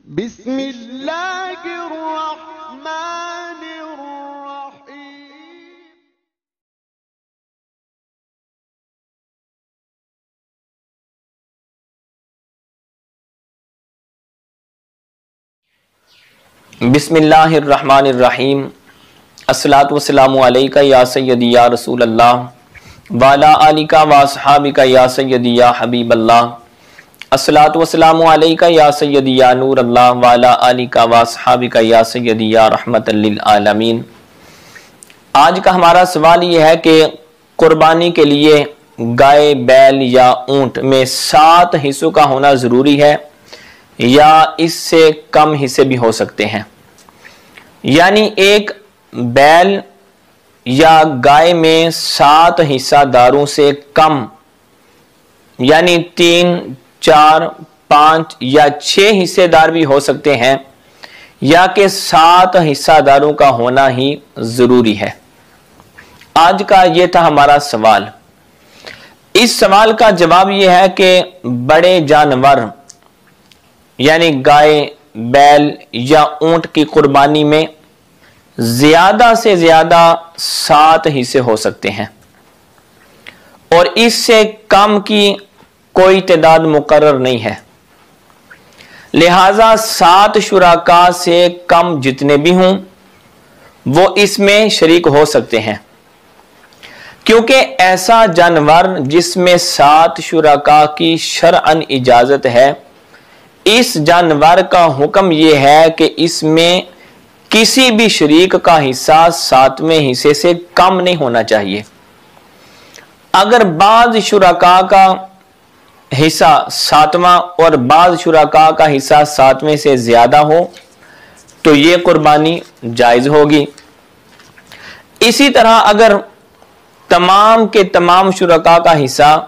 बिस्मिल्लाहिर्रहमानिर्रहीम। बिस्मिल्लाहिर्रहमानिर्रहीम। अस्सलातु वस्सलामु अलैका या सय्यदी या रसूल अल्लाह वाला आलिका व अस्हाबिका या सय्यदी या हबीब अल्लाह। अस्सलातु वस्सलामु अलैका या सय्यदी या नूर अल्लाह वाला आलिका व अस्हाबिका या सय्यदी या रहमतल लिल आलमीन। आज का हमारा सवाल यह है कि कुर्बानी के लिए गाय, बैल या ऊंट में 7 हिस्सों का होना ज़रूरी है या इससे कम हिस्से भी हो सकते हैं। यानी एक बैल या गाय में 7 हिस्सादारों से कम यानी 3, 4, 5 या 6 हिस्सेदार भी हो सकते हैं या कि 7 हिस्सादारों का होना ही जरूरी है। आज का यह था हमारा सवाल। इस सवाल का जवाब यह है कि बड़े जानवर यानी गाय, बैल या ऊंट की कुर्बानी में ज्यादा से ज्यादा 7 हिस्से हो सकते हैं और इससे कम की कोई तादाद मुकर्रर नहीं है। लिहाजा 7 शुराका से कम जितने भी हों वो इसमें शरीक हो सकते हैं, क्योंकि ऐसा जानवर जिसमें 7 शुराका की शरअन इजाजत है, इस जानवर का हुक्म यह है कि इसमें किसी भी शरीक का हिस्सा 7वें हिस्से से कम नहीं होना चाहिए। अगर बाज शुराका का हिस्सा 7वां और बाज शुराका का हिस्सा 7वें से ज्यादा हो तो यह कुर्बानी जायज होगी। इसी तरह अगर तमाम के तमाम शुराका का हिस्सा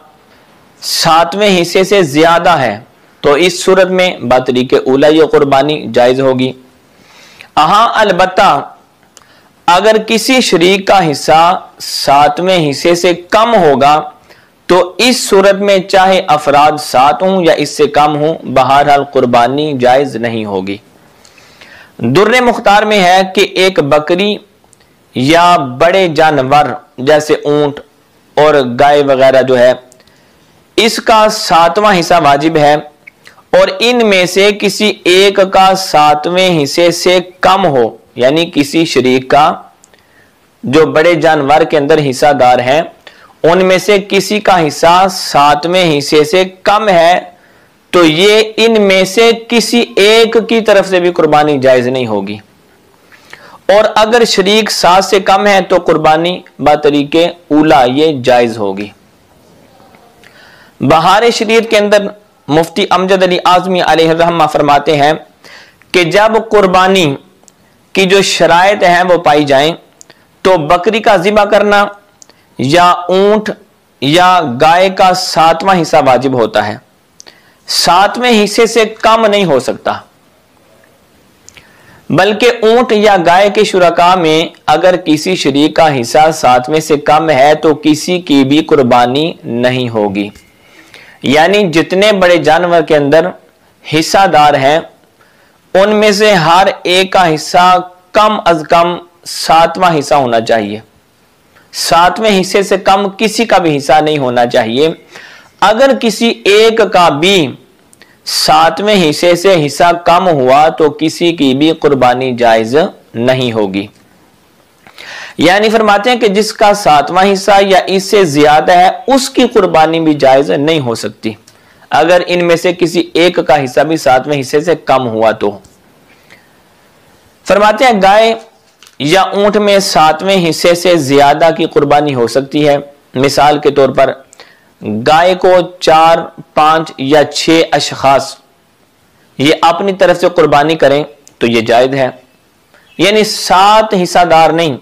7वें हिस्से से ज्यादा है तो इस सूरत में बातरीके उला यह कुर्बानी जायज होगी। हाँ, अलबत्ता अगर किसी शरीक का हिस्सा 7वें हिस्से से कम होगा तो इस सूरत में चाहे अफराद 7 हों या इससे कम हों, बहरहाल कुर्बानी जायज नहीं होगी। दुर्रे मुख्तार में है कि एक बकरी या बड़े जानवर जैसे ऊंट और गाय वगैरह जो है, इसका 7वां हिस्सा वाजिब है और इनमें से किसी एक का 7वें हिस्से से कम हो, यानी किसी शरीक का जो बड़े जानवर के अंदर हिस्सादार हैं उनमें से किसी का हिस्सा 7वें हिस्से से कम है, तो ये इनमें से किसी एक की तरफ से भी कुर्बानी जायज नहीं होगी। और अगर शरीक 7 से कम है तो कुर्बानी बातरीके उला ये जायज होगी। बहार शरीयत के अंदर मुफ्ती अमजद अली आजमी अलैहिर्रहमा फरमाते हैं कि जब कुर्बानी की जो शराइत हैं वो पाई जाएं तो बकरी का ज़िबा करना या ऊंट या गाय का 7वां हिस्सा वाजिब होता है। 7वें हिस्से से कम नहीं हो सकता, बल्कि ऊंट या गाय के शुरका में अगर किसी शरीक का हिस्सा 7वें से कम है तो किसी की भी कुर्बानी नहीं होगी। यानी जितने बड़े जानवर के अंदर हिस्सादार हैं उनमें से हर एक का हिस्सा कम अज कम 7वां हिस्सा होना चाहिए। 7वें हिस्से से कम किसी का भी हिस्सा नहीं होना चाहिए। अगर किसी एक का भी 7वें हिस्से से हिस्सा कम हुआ तो किसी की भी कुर्बानी जायज नहीं होगी। यानी फरमाते हैं कि जिसका 7वां हिस्सा या इससे ज्यादा है उसकी कुर्बानी भी जायज नहीं हो सकती, अगर इनमें से किसी एक का हिस्सा भी 7वें हिस्से से कम हुआ तो। फरमाते हैं गाय या ऊंट में 7वें हिस्से से ज्यादा की कुर्बानी हो सकती है। मिसाल के तौर पर गाय को 4, 5 या 6 अशखास ये अपनी तरफ से कुर्बानी करें तो ये जायज है। यानी 7 हिस्सादार नहीं,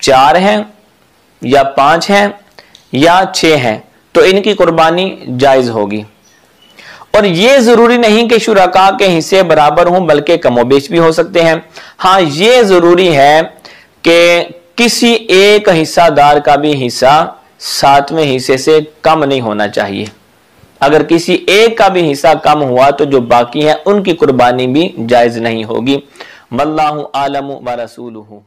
4 हैं या 5 हैं या 6 हैं तो इनकी कुर्बानी जायज होगी। और यह जरूरी नहीं कि शुरका के हिस्से बराबर हों, बल्कि कमोबेश भी हो सकते हैं। हाँ, यह जरूरी है कि किसी एक हिस्सादार का भी हिस्सा 7वें हिस्से से कम नहीं होना चाहिए। अगर किसी एक का भी हिस्सा कम हुआ तो जो बाकी है उनकी कुर्बानी भी जायज नहीं होगी। वल्लाहु आलमु व रसूलुहु।